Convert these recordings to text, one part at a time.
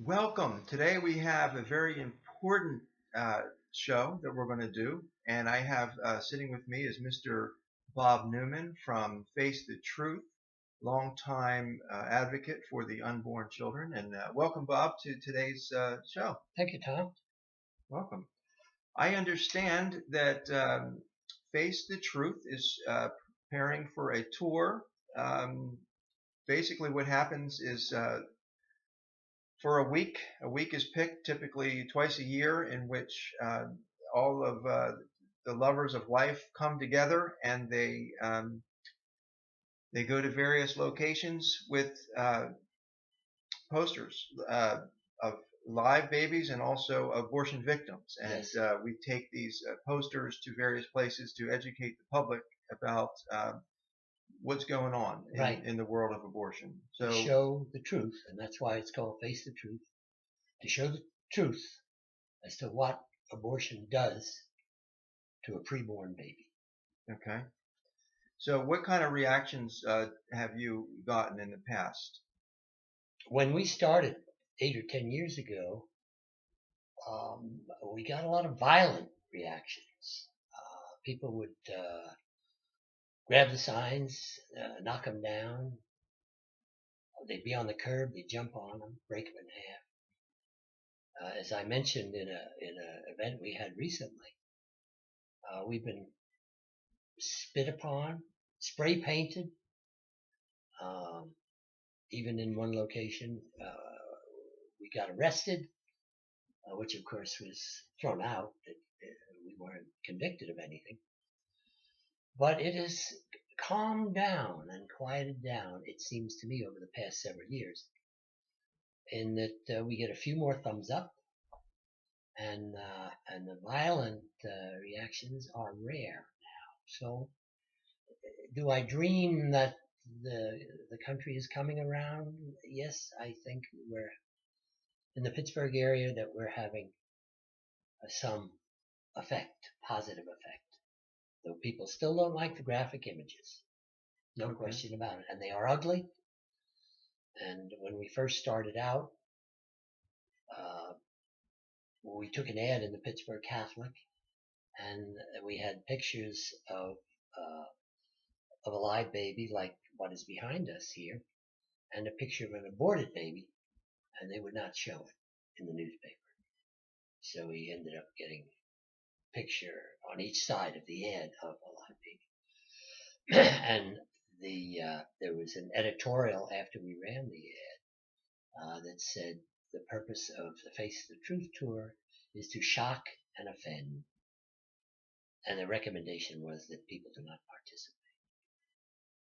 Welcome. Today we have a very important show that we're going to do, and I have sitting with me is Mr. Bob Newman from Face the Truth, longtime advocate for the unborn children. And welcome, Bob, to today's show. Thank you, Tom. Welcome. I understand that Face the Truth is preparing for a tour. Um, Basically, what happens is for a week is picked typically twice a year in which all of the lovers of life come together and they go to various locations with posters of live babies and also abortion victims. And Yes. we take these posters to various places to educate the public about what's going on Right. in the world of abortion. To So, show the truth, and that's why it's called Face the Truth, to show the truth as to what abortion does to a preborn baby. okay. So, what kind of reactions have you gotten in the past? When we started 8 or 10 years ago, we got a lot of violent reactions. People would grab the signs, knock them down. They'd be on the curb, they'd jump on them, break them in half. As I mentioned in an event we had recently, we've been spit upon, spray painted. Even in one location, we got arrested, which of course was thrown out. We weren't convicted of anything. But it has calmed down and quieted down, it seems to me, over the past several years, in that we get a few more thumbs up, and the violent reactions are rare now. So, do I dream that the country is coming around? Yes, I think we're in the Pittsburgh area that we're having some effect, positive effect. Though people still don't like the graphic images, no Okay. question about it, and they are ugly. And when we first started out, we took an ad in the Pittsburgh Catholic, and we had pictures of a live baby like what is behind us here, and a picture of an aborted baby, and they would not show it in the newspaper. So we ended up getting a picture on each side of the ad of a live baby. And there was an editorial after we ran the ad that said the purpose of the Face the Truth tour is to shock and offend. And the recommendation was that people do not participate.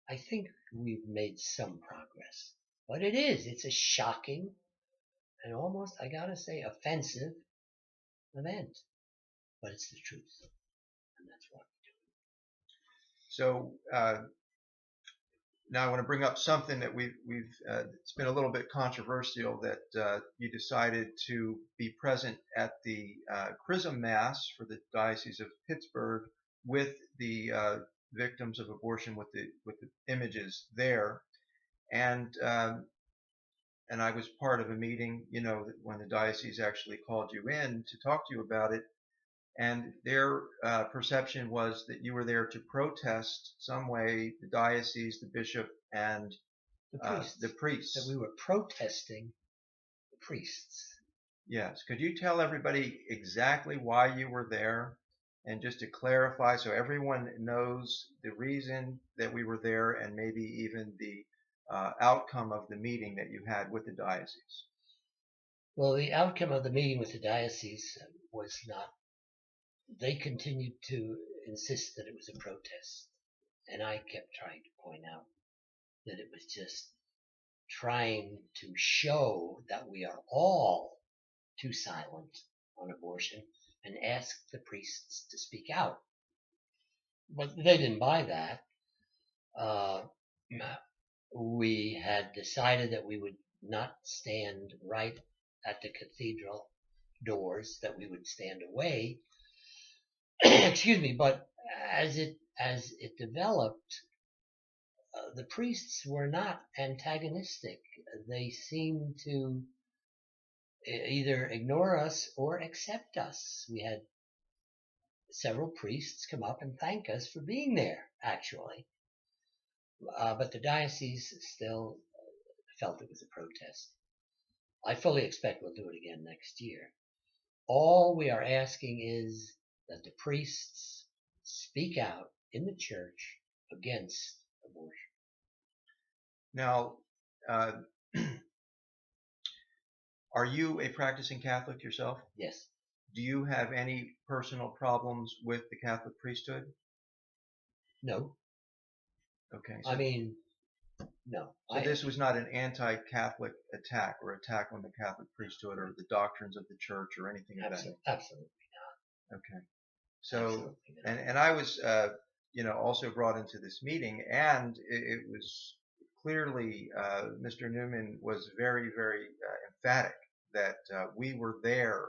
I think we've made some progress. But it's a shocking and almost, I gotta say, offensive event. But it's the truth. And that's what So now I want to bring up something that we've it's been a little bit controversial that you decided to be present at the Chrism Mass for the Diocese of Pittsburgh with the victims of abortion with the images there, and I was part of a meeting, when the diocese actually called you in to talk to you about it. And their perception was that you were there to protest some way the diocese, the bishop, and the priests. That we were protesting the priests. Yes. Could you tell everybody exactly why you were there? And just to clarify, so everyone knows the reason that we were there and maybe even the outcome of the meeting that you had with the diocese. Well, the outcome of the meeting with the diocese was not. They continued to insist that it was a protest. And I kept trying to point out that it was just trying to show that we are all too silent on abortion and ask the priests to speak out. But they didn't buy that. We had decided that we would not stand right at the cathedral doors, that we would stand away. Excuse me, but as it developed, the priests were not antagonistic. They seemed to either ignore us or accept us. We had several priests come up and thank us for being there, actually. But the diocese still felt it was a protest. I fully expect we'll do it again next year. All we are asking is that the priests speak out in the church against abortion. Now, are you a practicing Catholic yourself? Yes. Do you have any personal problems with the Catholic priesthood? No. Okay. I mean, no. So this was not an anti-Catholic attack or attack on the Catholic priesthood or the doctrines of the church or anything of that nature? Absolutely not. Okay. So, and I was, also brought into this meeting, and it was clearly, Mr. Newman was very, very emphatic that we were there,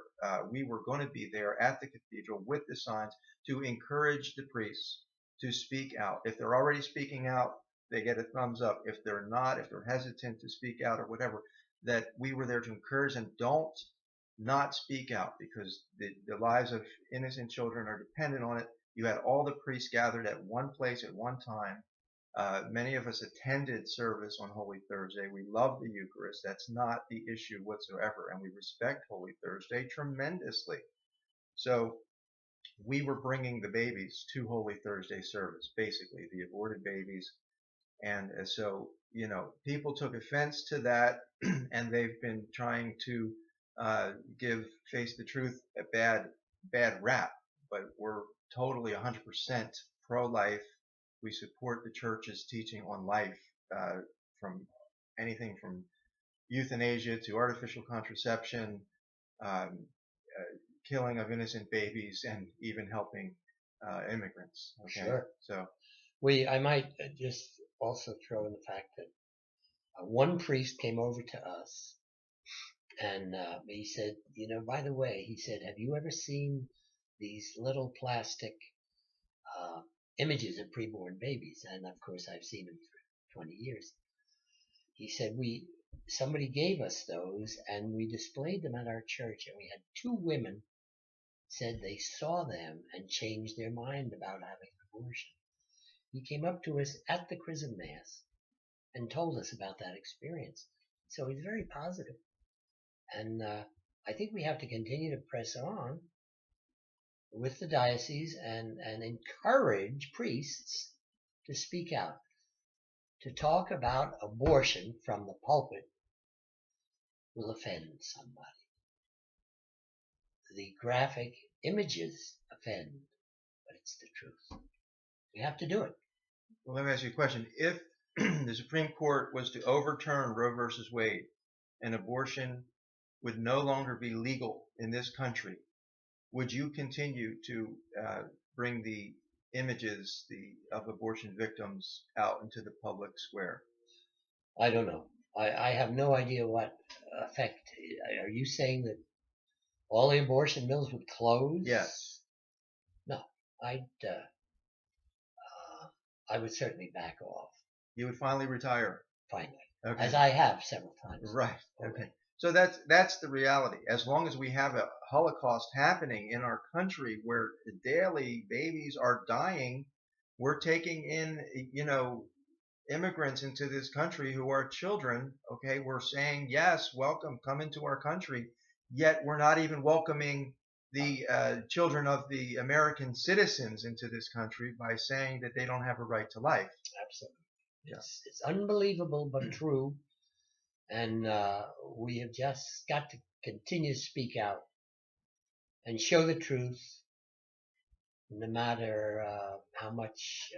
we were going to be there at the cathedral with the signs to encourage the priests to speak out. If they're already speaking out, they get a thumbs up. If they're not, if they're hesitant to speak out or whatever, that we were there to encourage them. Don't not speak out, because the lives of innocent children are dependent on it. You had all the priests gathered at one place at one time. Many of us attended service on Holy Thursday. We love the Eucharist. That's not the issue whatsoever, and we respect Holy Thursday tremendously. So we were bringing the babies to Holy Thursday service, basically the aborted babies. And so, people took offense to that, and they've been trying to give Face the Truth a bad rap. But we're totally 100% pro-life. We support the church's teaching on life, from anything from euthanasia to artificial contraception, killing of innocent babies, and even helping immigrants. Okay, sure. So I might just also throw in the fact that one priest came over to us, and he said, by the way, he said, have you ever seen these little plastic images of preborn babies? And of course, I've seen them for 20 years. He said, somebody gave us those, and we displayed them at our church, and we had 2 women said they saw them and changed their mind about having an abortion. He came up to us at the Chrism Mass and told us about that experience. So he's very positive. And I think we have to continue to press on with the diocese and encourage priests to speak out. To talk about abortion from the pulpit will offend somebody. The graphic images offend, but it's the truth. We have to do it. Well, let me ask you a question. If the Supreme Court was to overturn Roe versus Wade, and abortion would no longer be legal in this country, would you continue to bring the images of abortion victims out into the public square? I don't know. I have no idea what effect. Are you saying that all the abortion mills would close? Yes. No, I would certainly back off. You would finally retire? Finally. Okay. As I have several times. Right. Okay. So that's the reality. As long as we have a Holocaust happening in our country where daily babies are dying, we're taking in, immigrants into this country who are children. Okay. We're saying, yes, welcome, come into our country. Yet we're not even welcoming the children of the American citizens into this country by saying that they don't have a right to life. Absolutely. Yeah. It's unbelievable, but true. And we have just got to continue to speak out and show the truth, no matter how much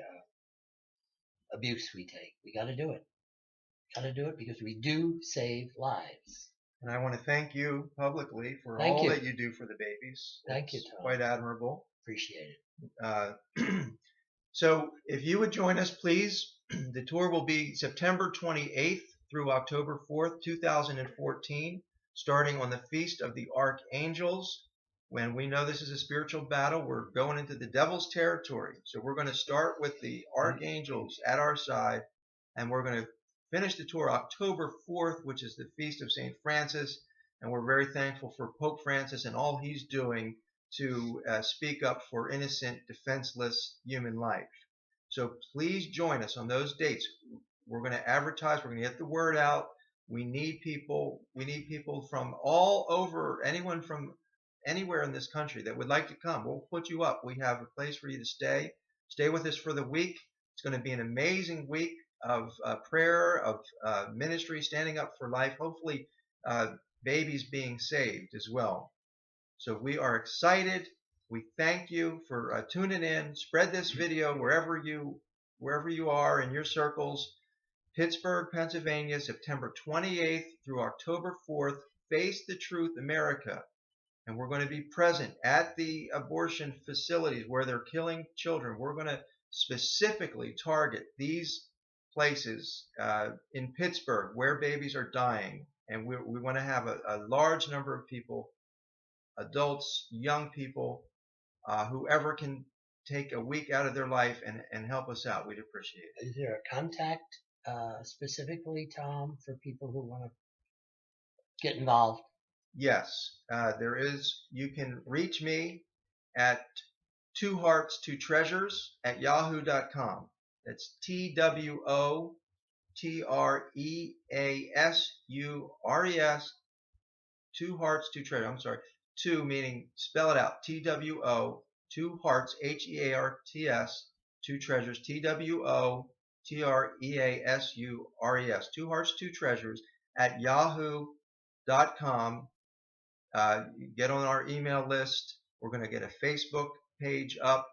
abuse we take. We got to do it. Got to do it because we do save lives. And I want to thank you publicly for all that you do for the babies. Thank you, Tom. Quite admirable. Appreciate it. So if you would join us, please. The tour will be September 28th through October 4th, 2014, starting on the Feast of the Archangels. When we know this is a spiritual battle, we're going into the devil's territory. So we're going to start with the archangels at our side, and we're going to finish the tour October 4th, which is the Feast of St. Francis. and we're very thankful for Pope Francis and all he's doing to speak up for innocent, defenseless human life. So please join us on those dates. We're going to advertise. We're going to get the word out. We need people. We need people from all over, anyone from anywhere in this country that would like to come. We'll put you up. We have a place for you to stay. Stay with us for the week. It's going to be an amazing week of prayer, of ministry, standing up for life, hopefully babies being saved as well. So we are excited. We thank you for tuning in. Spread this video wherever you are in your circles. Pittsburgh, Pennsylvania, September 28th through October 4th. Face the Truth, America. And we're going to be present at the abortion facilities where they're killing children. We're going to specifically target these places in Pittsburgh where babies are dying. And we want to have a large number of people, adults, young people, whoever can take a week out of their life and help us out. We'd appreciate it. Is there a contact specifically, Tom, for people who want to get involved? Yes, there is. You can reach me at 2hearts2treasures@yahoo.com. That's TWOTREASURES. 2hearts2treasures. I'm sorry. Two meaning spell it out. TWO. 2hearts HEARTS. 2treasures. TWOTREASURES. 2hearts2treasures@yahoo.com. Get on our email list. We're going to get a Facebook page up,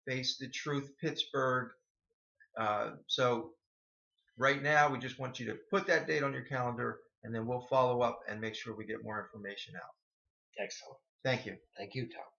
Face the Truth Pittsburgh. So right now, we just want you to put that date on your calendar, and then we'll follow up and make sure we get more information out. Excellent. Thank you. Thank you, Tom.